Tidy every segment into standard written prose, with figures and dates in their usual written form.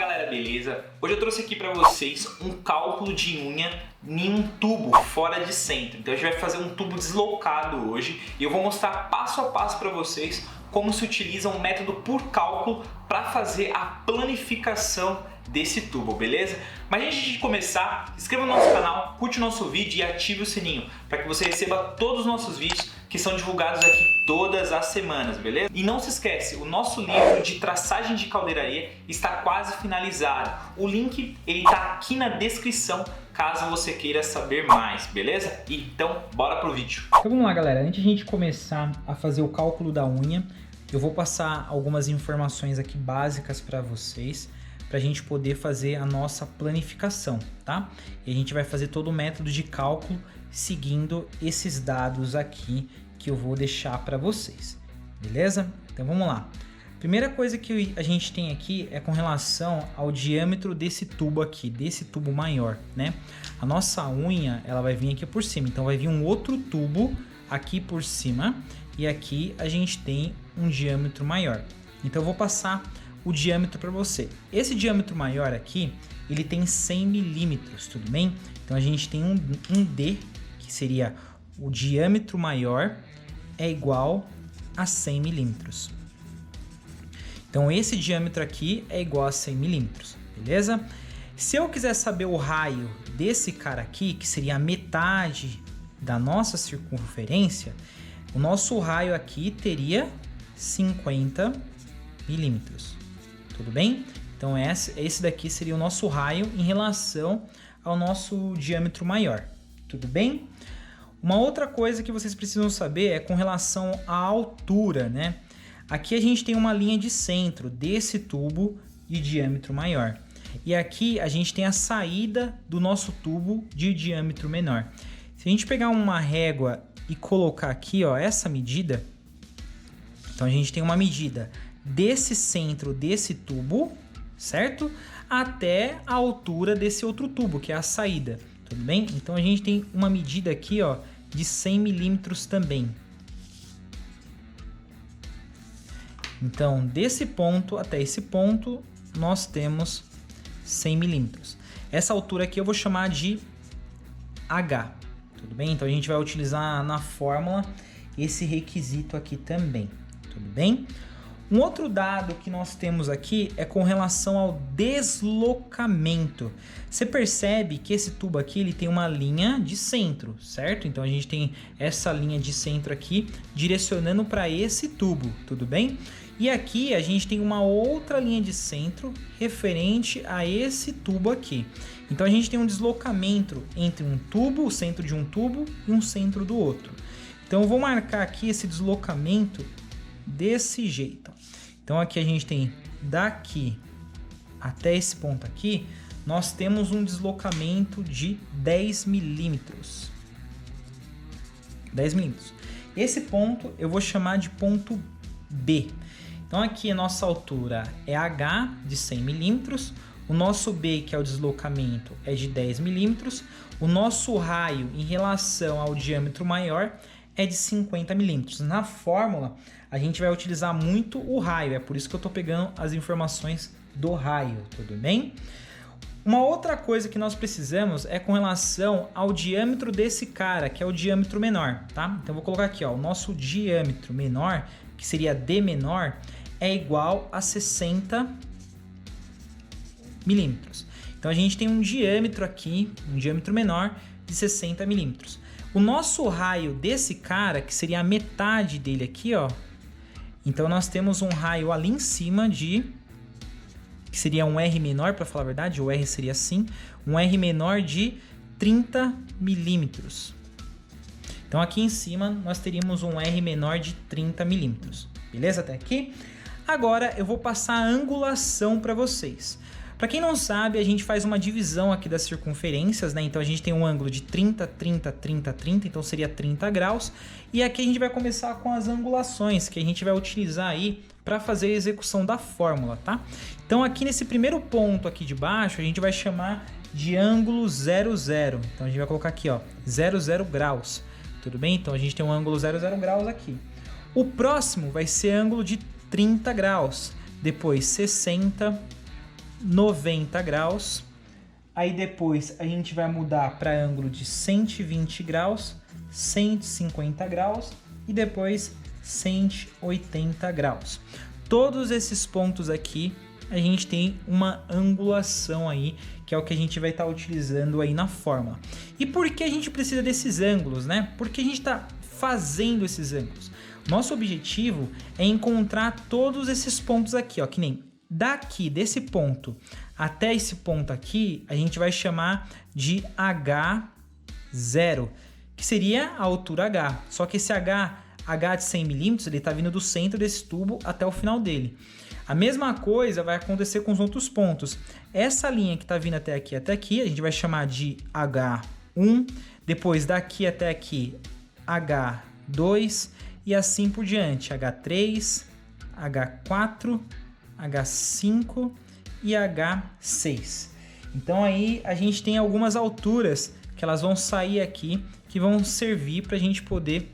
galera, beleza? Hoje eu trouxe aqui pra vocês um cálculo de unha em um tubo fora de centro. Então a gente vai fazer um tubo deslocado hoje e eu vou mostrar passo a passo pra vocês como se utiliza um método por cálculo para fazer a planificação desse tubo, beleza? Mas antes de começar, se inscreva no nosso canal, curte o nosso vídeo e ative o sininho para que você receba todos os nossos vídeos que são divulgados aqui todas as semanas, beleza? E não se esquece, o nosso livro de traçagem de caldeiraria está quase finalizado. O link está aqui na descrição, caso você queira saber mais, beleza? Então, bora pro vídeo. Então vamos lá, galera. Antes de a gente começar a fazer o cálculo da unha, eu vou passar algumas informações aqui básicas para vocês, para a gente poder fazer a nossa planificação, tá? E a gente vai fazer todo o método de cálculo seguindo esses dados aqui que eu vou deixar para vocês, beleza? Então vamos lá. Primeira coisa que a gente tem aqui é com relação ao diâmetro desse tubo aqui, desse tubo maior, né? A nossa unha, ela vai vir aqui por cima, então vai vir um outro tubo aqui por cima e aqui a gente tem um diâmetro maior. Então eu vou passar o diâmetro para você. Esse diâmetro maior aqui, ele tem 100 milímetros, tudo bem? Então a gente tem um D, que seria o diâmetro maior, é igual a 100 milímetros. Então esse diâmetro aqui é igual a 100 milímetros, beleza? Se eu quiser saber o raio desse cara aqui, que seria a metade da nossa circunferência, o nosso raio aqui teria 50 milímetros, tudo bem? Então esse daqui seria o nosso raio em relação ao nosso diâmetro maior, tudo bem? Uma outra coisa que vocês precisam saber é com relação à altura, né? Aqui a gente tem uma linha de centro desse tubo de diâmetro maior. E aqui a gente tem a saída do nosso tubo de diâmetro menor. Se a gente pegar uma régua e colocar aqui, ó, essa medida, então a gente tem uma medida desse centro desse tubo, certo? Até a altura desse outro tubo, que é a saída, tudo bem? Então a gente tem uma medida aqui, ó, de 100 milímetros também. Então, desse ponto até esse ponto, nós temos 100 milímetros. Essa altura aqui eu vou chamar de H, tudo bem? Então a gente vai utilizar na fórmula esse requisito aqui também, tudo bem? Um outro dado que nós temos aqui é com relação ao deslocamento. Você percebe que esse tubo aqui ele tem uma linha de centro, certo? Então a gente tem essa linha de centro aqui direcionando para esse tubo, tudo bem? E aqui a gente tem uma outra linha de centro referente a esse tubo aqui. Então a gente tem um deslocamento entre um tubo, o centro de um tubo e um centro do outro. Então eu vou marcar aqui esse deslocamento desse jeito. Então aqui a gente tem daqui até esse ponto aqui, nós temos um deslocamento de 10 milímetros. 10 milímetros. Esse ponto eu vou chamar de ponto B. Então aqui a nossa altura é H de 100 milímetros, o nosso B, que é o deslocamento, é de 10 milímetros, o nosso raio em relação ao diâmetro maior é de 50 milímetros. Na fórmula, a gente vai utilizar muito o raio, é por isso que eu estou pegando as informações do raio, tudo bem? Uma outra coisa que nós precisamos é com relação ao diâmetro desse cara, que é o diâmetro menor, tá? Então eu vou colocar aqui, ó, o nosso diâmetro menor, que seria D menor, é igual a 60 milímetros. Então a gente tem um diâmetro aqui, um diâmetro menor de 60 milímetros. O nosso raio desse cara, que seria a metade dele aqui, ó. Então nós temos um raio ali em cima de, que seria um R menor, para falar a verdade, o R seria assim, um R menor de 30 milímetros. Então aqui em cima nós teríamos um R menor de 30 milímetros. Beleza até aqui? Agora eu vou passar a angulação para vocês. Para quem não sabe, a gente faz uma divisão aqui das circunferências, né? Então a gente tem um ângulo de 30, 30, 30, 30, então seria 30 graus. E aqui a gente vai começar com as angulações, que a gente vai utilizar aí para fazer a execução da fórmula, tá? Então aqui nesse primeiro ponto aqui de baixo, a gente vai chamar de ângulo 00. Então a gente vai colocar aqui, ó, 00 graus. Tudo bem? Então a gente tem um ângulo 00 graus aqui. O próximo vai ser ângulo de 30 graus, depois 60, 90 graus. Aí depois a gente vai mudar para ângulo de 120 graus, 150 graus e depois 180 graus. Todos esses pontos aqui a gente tem uma angulação aí, que é o que a gente vai estar utilizando aí na fórmula. E por que a gente precisa desses ângulos, né? Porque a gente está fazendo esses ângulos. Nosso objetivo é encontrar todos esses pontos aqui, ó, que nem daqui, desse ponto até esse ponto aqui, a gente vai chamar de H0, que seria a altura H. Só que esse H de 100 milímetros, ele está vindo do centro desse tubo até o final dele. A mesma coisa vai acontecer com os outros pontos. Essa linha que está vindo até aqui, a gente vai chamar de H1, depois daqui até aqui, H2 e assim por diante, H3, H4, H5 e H6. Então aí a gente tem algumas alturas que elas vão sair aqui, que vão servir para a gente poder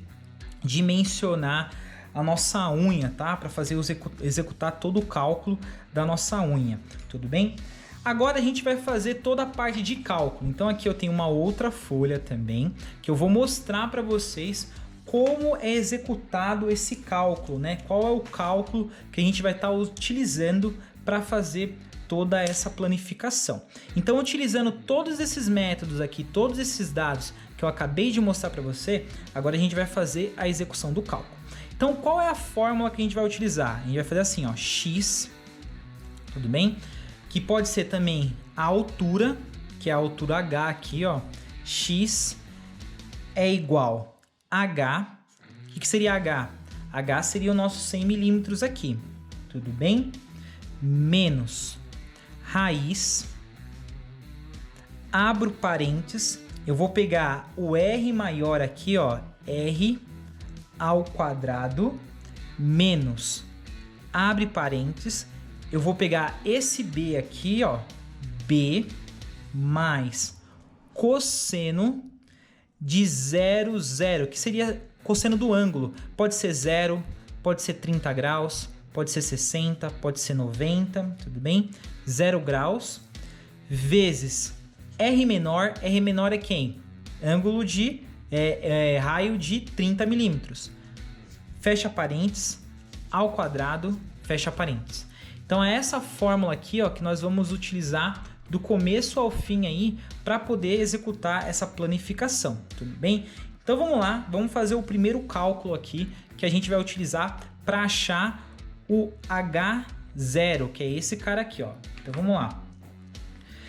dimensionar a nossa unha, tá? Para fazer executar todo o cálculo da nossa unha, tudo bem? Agora a gente vai fazer toda a parte de cálculo. Então aqui eu tenho uma outra folha também, que eu vou mostrar para vocês como é executado esse cálculo, né? Qual é o cálculo que a gente vai estar utilizando para fazer toda essa planificação. Então, utilizando todos esses métodos aqui, todos esses dados que eu acabei de mostrar para você, agora a gente vai fazer a execução do cálculo. Então, qual é a fórmula que a gente vai utilizar? A gente vai fazer assim, ó, x, tudo bem? Que pode ser também a altura, que é a altura h aqui, ó, x é igual a h. O que seria h? H seria o nosso 100 milímetros aqui, tudo bem? Menos raiz, abro parênteses, eu vou pegar o R maior aqui, ó, R ao quadrado, menos, abre parênteses, eu vou pegar esse B aqui, ó, B, mais cosseno de 0, 0, que seria cosseno do ângulo, pode ser 0, pode ser 30 graus, pode ser 60, pode ser 90, tudo bem? 0 graus, vezes R menor é quem? Ângulo de raio de 30 milímetros. Fecha parênteses, ao quadrado, fecha parênteses. Então é essa fórmula aqui, ó, que nós vamos utilizar do começo ao fim aí para poder executar essa planificação, tudo bem? Então vamos lá, vamos fazer o primeiro cálculo aqui que a gente vai utilizar para achar o H0, que é esse cara aqui, ó. Então vamos lá.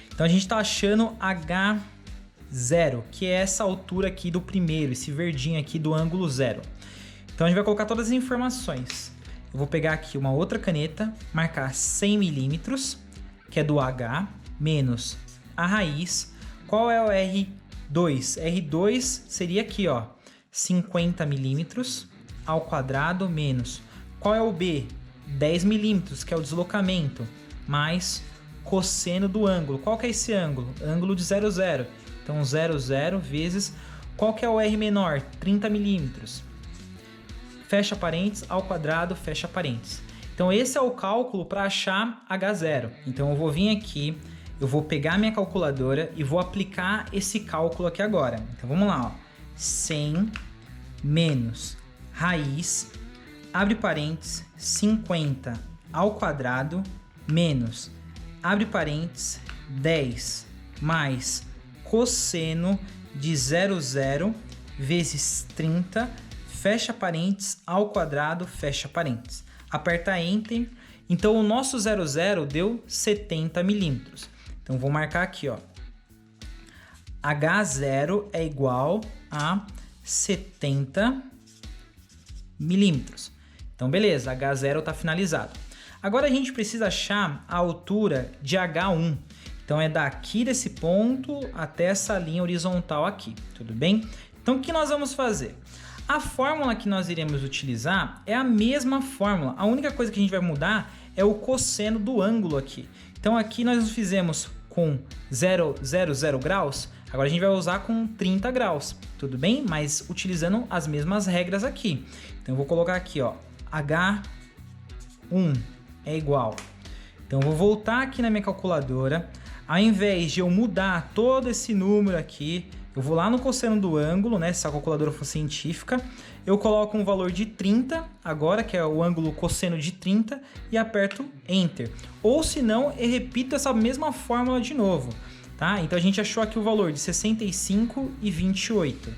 Então a gente está achando H0, que é essa altura aqui do primeiro, esse verdinho aqui do ângulo 0. Então a gente vai colocar todas as informações. Eu vou pegar aqui uma outra caneta, marcar 100 milímetros, que é do H, menos a raiz. Qual é o R2? R2 seria aqui, ó, 50 milímetros ao quadrado, menos. Qual é o B? 10 milímetros, que é o deslocamento, mais cosseno do ângulo. Qual que é esse ângulo? Ângulo de 0, 0. Então, 0, 0 vezes... Qual que é o R menor? 30 milímetros. Fecha parênteses, ao quadrado, fecha parênteses. Então, esse é o cálculo para achar H0. Então, eu vou vir aqui, eu vou pegar minha calculadora e vou aplicar esse cálculo aqui agora. Então, vamos lá, ó. 100 menos raiz, abre parênteses, 50 ao quadrado, menos, abre parênteses, 10 mais cosseno de 0, 0 vezes 30, fecha parênteses, ao quadrado, fecha parênteses. Aperta Enter. Então, o nosso 0, 0 deu 70 milímetros. Então, vou marcar aqui, ó. H0 é igual a 70 milímetros. Então, beleza, H0 está finalizado. Agora, a gente precisa achar a altura de H1. Então, é daqui desse ponto até essa linha horizontal aqui, tudo bem? Então, o que nós vamos fazer? A fórmula que nós iremos utilizar é a mesma fórmula. A única coisa que a gente vai mudar é o cosseno do ângulo aqui. Então, aqui nós fizemos com 0, 0, 0 graus. Agora, a gente vai usar com 30 graus, tudo bem? Mas utilizando as mesmas regras aqui. Então, eu vou colocar aqui, ó, H1 é igual Então eu vou voltar aqui na minha calculadora, ao invés de eu mudar todo esse número aqui, eu vou lá no cosseno do ângulo, né, se a calculadora for científica, eu coloco um valor de 30, agora que é o ângulo cosseno de 30, e aperto Enter. Ou se não, eu repito essa mesma fórmula de novo, tá? Então a gente achou aqui o valor de 65,28.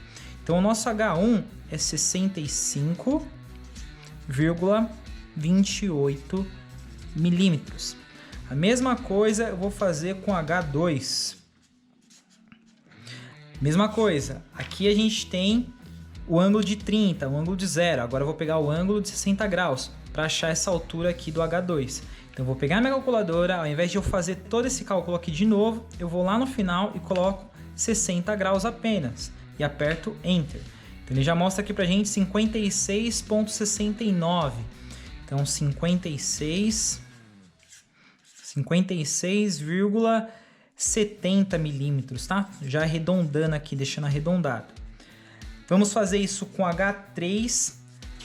Então o nosso H1 é 65,28 milímetros. A mesma coisa eu vou fazer com H2. Mesma coisa, aqui a gente tem o ângulo de 30, o ângulo de 0. Agora eu vou pegar o ângulo de 60 graus para achar essa altura aqui do H2. Então eu vou pegar minha calculadora, ao invés de eu fazer todo esse cálculo aqui de novo, eu vou lá no final e coloco 60 graus apenas e aperto Enter. Então ele já mostra aqui pra gente 56,69. Então 56,70 milímetros, tá? Já arredondando aqui, deixando arredondado. Vamos fazer isso com H3,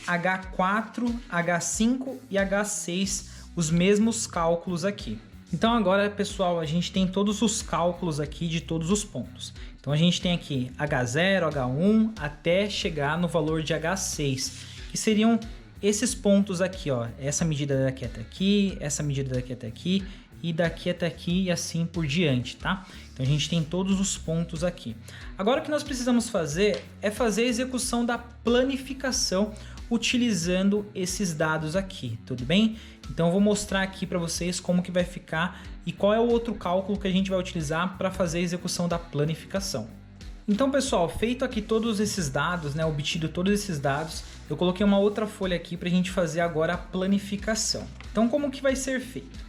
H4, H5 e H6, os mesmos cálculos aqui. Então agora, pessoal, a gente tem todos os cálculos aqui de todos os pontos. Então a gente tem aqui H0, H1, até chegar no valor de H6, que seriam esses pontos aqui, ó. Essa medida daqui até aqui, essa medida daqui até aqui, e daqui até aqui e assim por diante, tá? Então a gente tem todos os pontos aqui. Agora o que nós precisamos fazer é fazer a execução da planificação utilizando esses dados aqui, tudo bem? Então eu vou mostrar aqui para vocês como que vai ficar e qual é o outro cálculo que a gente vai utilizar para fazer a execução da planificação. Então, pessoal, feito aqui todos esses dados, né, obtido todos esses dados, eu coloquei uma outra folha aqui para a gente fazer agora a planificação. Então, como que vai ser feito?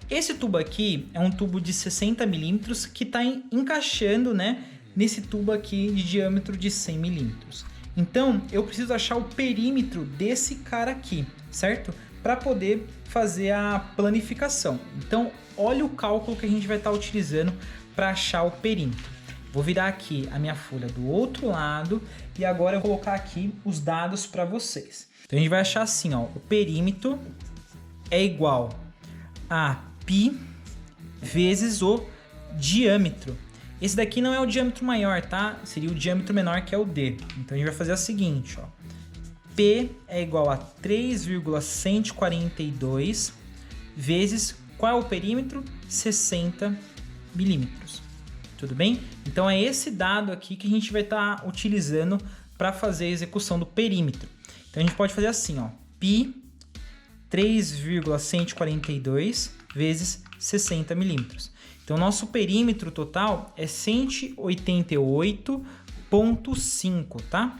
Esse tubo aqui é um tubo de 60 milímetros que está encaixando, né, nesse tubo aqui de diâmetro de 100 milímetros. Então, eu preciso achar o perímetro desse cara aqui, certo? Para poder fazer a planificação. Então, olha o cálculo que a gente vai estar utilizando para achar o perímetro. Vou virar aqui a minha folha do outro lado e agora eu vou colocar aqui os dados para vocês. Então, a gente vai achar assim, ó, o perímetro é igual a π vezes o diâmetro. Esse daqui não é o diâmetro maior, tá? Seria o diâmetro menor, que é o D. Então, a gente vai fazer o seguinte, ó. P é igual a 3,142 vezes, qual é o perímetro? 60 milímetros. Tudo bem? Então, é esse dado aqui que a gente vai estar utilizando para fazer a execução do perímetro. Então, a gente pode fazer assim, ó. Π 3,142 vezes 60 milímetros. Então, nosso perímetro total é 188,5, tá?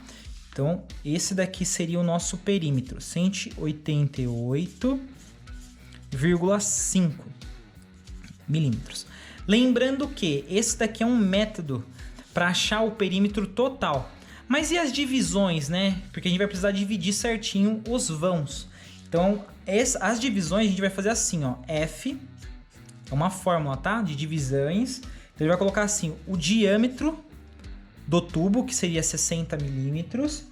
Então, esse daqui seria o nosso perímetro, 188,5 milímetros. Lembrando que esse daqui é um método para achar o perímetro total. Mas e as divisões, né? Porque a gente vai precisar dividir certinho os vãos. Então, as divisões a gente vai fazer assim, ó. F é uma fórmula, tá? De divisões. Então, a gente vai colocar assim, o diâmetro do tubo, que seria 60 milímetros,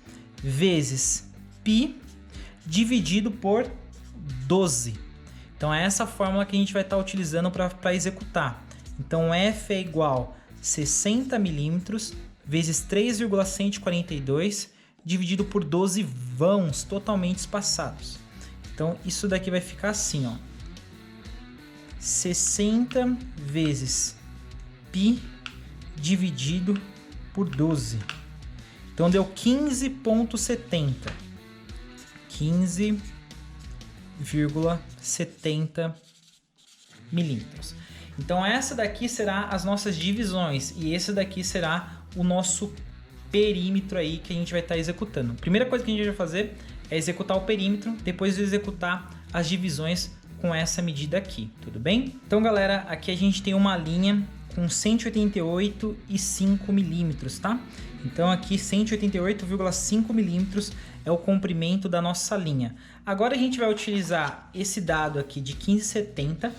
vezes π dividido por 12. Então, é essa fórmula que a gente vai estar utilizando para executar. Então, F é igual a 60 milímetros vezes 3,142 dividido por 12 vãos totalmente espaçados. Então, isso daqui vai ficar assim, ó. 60 vezes π dividido por 12. Então, deu 15,70. 15,70 milímetros. Então, essa daqui será as nossas divisões e esse daqui será o nosso perímetro aí que a gente vai estar executando. A primeira coisa que a gente vai fazer é executar o perímetro, depois de executar as divisões com essa medida aqui, tudo bem? Então, galera, aqui a gente tem uma linha com 188,5 milímetros, tá? Então, aqui 188,5 milímetros é o comprimento da nossa linha. Agora a gente vai utilizar esse dado aqui de 15,70.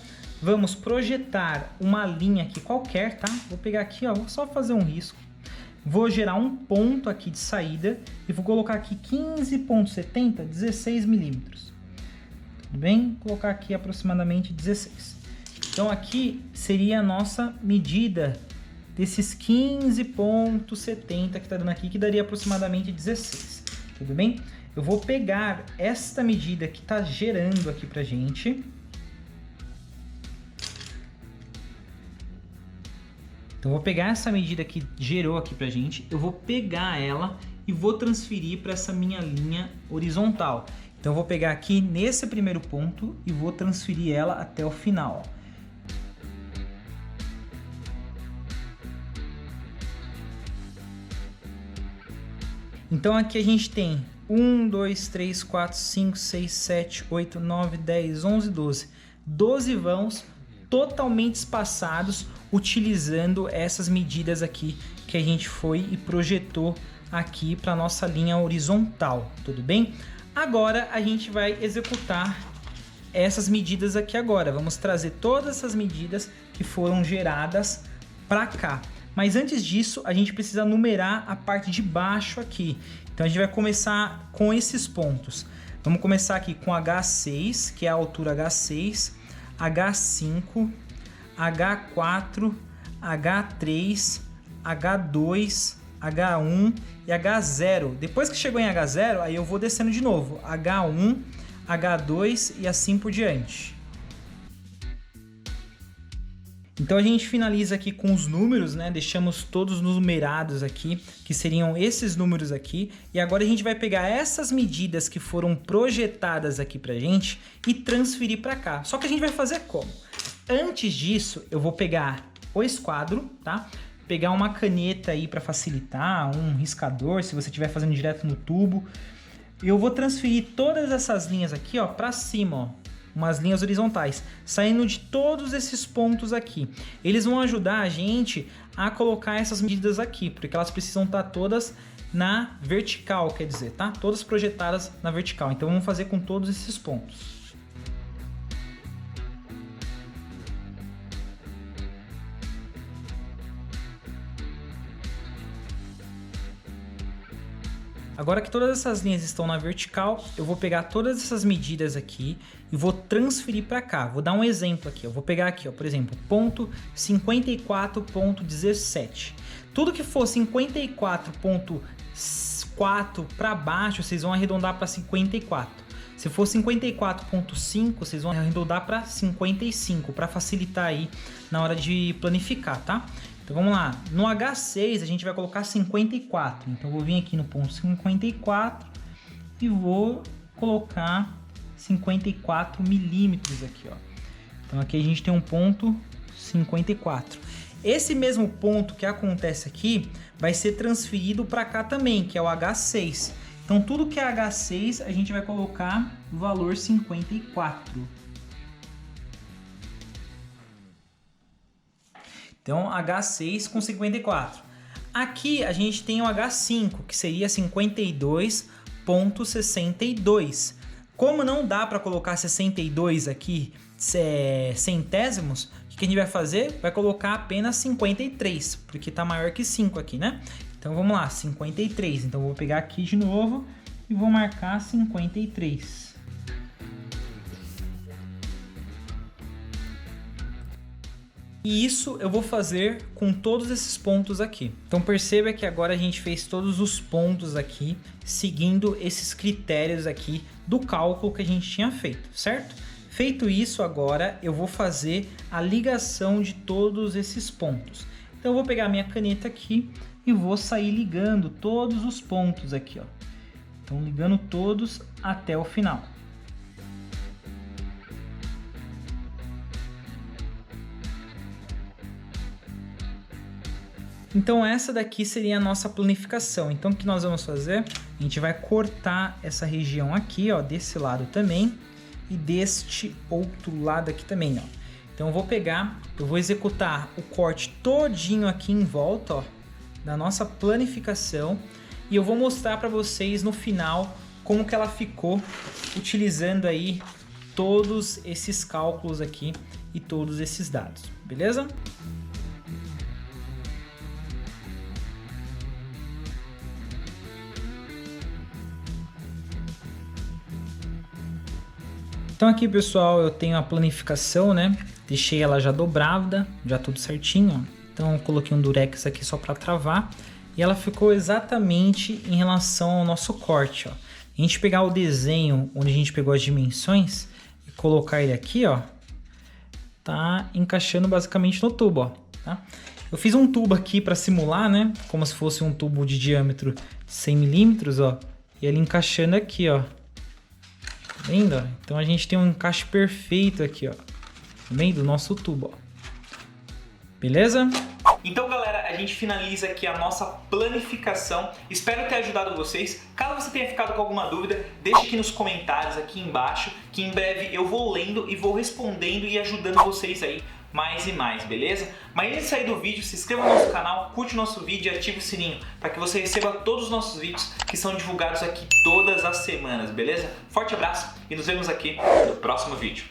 Vamos projetar uma linha aqui qualquer, tá? Vou pegar aqui, ó, vou só fazer um risco. Vou gerar um ponto aqui de saída e vou colocar aqui 15,70, 16 milímetros. tudo bem? Vou colocar aqui aproximadamente 16. Então aqui seria a nossa medida desses 15,70 que está dando aqui, que daria aproximadamente 16, tudo bem? Eu vou pegar esta medida que está gerando aqui pra gente. Então, eu vou pegar essa medida que gerou aqui pra gente, eu vou pegar ela e vou transferir para essa minha linha horizontal. Então, eu vou pegar aqui nesse primeiro ponto e vou transferir ela até o final. Então, aqui a gente tem 1, 2, 3, 4, 5, 6, 7, 8, 9, 10, 11, 12. 12 vãos totalmente espaçados, utilizando essas medidas aqui que a gente foi e projetou aqui para nossa linha horizontal, tudo bem? Agora a gente vai executar essas medidas aqui agora. Vamos trazer todas essas medidas que foram geradas para cá. Mas antes disso, a gente precisa numerar a parte de baixo aqui. Então a gente vai começar com esses pontos. Vamos começar aqui com H6, que é a altura H6, H5, H4, H3, H2, H1 e H0. Depois que chegou em H0, aí eu vou descendo de novo. H1, H2 e assim por diante. Então a gente finaliza aqui com os números, né? Deixamos todos numerados aqui, que seriam esses números aqui. E agora a gente vai pegar essas medidas que foram projetadas aqui pra gente e transferir para cá. Só que a gente vai fazer como? Antes disso, eu vou pegar o esquadro, tá? Pegar uma caneta aí para facilitar, um riscador, se você estiver fazendo direto no tubo. Eu vou transferir todas essas linhas aqui, ó, para cima, ó. Umas linhas horizontais, saindo de todos esses pontos aqui. Eles vão ajudar a gente a colocar essas medidas aqui, porque elas precisam estar todas na vertical, quer dizer, tá? Todas projetadas na vertical. Então vamos fazer com todos esses pontos. Agora que todas essas linhas estão na vertical, eu vou pegar todas essas medidas aqui e vou transferir para cá. Vou dar um exemplo aqui. Eu vou pegar aqui, ó, por exemplo, ponto 54,17. Tudo que for 54,4 para baixo, vocês vão arredondar para 54. Se for 54,5, vocês vão arredondar para 55, para facilitar aí na hora de planificar, tá? Então vamos lá, no H6 a gente vai colocar 54, então eu vou vir aqui no ponto 54 e vou colocar 54 milímetros aqui, ó. Então aqui a gente tem um ponto 54. Esse mesmo ponto que acontece aqui vai ser transferido para cá também, que é o H6. Então tudo que é H6 a gente vai colocar o valor 54. Então, H6 com 54. Aqui a gente tem o H5, que seria 52,62. Como não dá para colocar 62 aqui, centésimos, o que a gente vai fazer? Vai colocar apenas 53, porque está maior que 5 aqui, né? Então, vamos lá, 53. Então, eu vou pegar aqui de novo e vou marcar 53. E isso eu vou fazer com todos esses pontos aqui. Então perceba que agora a gente fez todos os pontos aqui, seguindo esses critérios aqui do cálculo que a gente tinha feito, certo? Feito isso, agora eu vou fazer a ligação de todos esses pontos. Então eu vou pegar minha caneta aqui e vou sair ligando todos os pontos aqui, ó. Então ligando todos até o final. Então essa daqui seria a nossa planificação. Então o que nós vamos fazer? A gente vai cortar essa região aqui, ó, desse lado também e deste outro lado aqui também, ó. Então eu vou pegar, eu vou executar o corte todinho aqui em volta, ó, da nossa planificação e eu vou mostrar para vocês no final como que ela ficou utilizando aí todos esses cálculos aqui e todos esses dados, beleza? Então aqui, pessoal, eu tenho a planificação, né? Deixei ela já dobrada, já tudo certinho, ó. Então eu coloquei um durex aqui só para travar e ela ficou exatamente em relação ao nosso corte, ó. A gente pegar o desenho onde a gente pegou as dimensões e colocar ele aqui, ó, tá encaixando basicamente no tubo, ó, tá? Eu fiz um tubo aqui para simular, né? Como se fosse um tubo de diâmetro de 100 milímetros, ó, e ele encaixando aqui, ó. Tá vendo? Ó? Então a gente tem um encaixe perfeito aqui, ó. Tá vendo? Do nosso tubo, ó. Beleza? Então, galera, a gente finaliza aqui a nossa planificação. Espero ter ajudado vocês. Caso você tenha ficado com alguma dúvida, deixe aqui nos comentários aqui embaixo, que em breve eu vou lendo e vou respondendo e ajudando vocês aí mais e mais, beleza? Mas antes de sair do vídeo, se inscreva no nosso canal, curte o nosso vídeo e ative o sininho para que você receba todos os nossos vídeos que são divulgados aqui todas as semanas, beleza? Forte abraço e nos vemos aqui no próximo vídeo.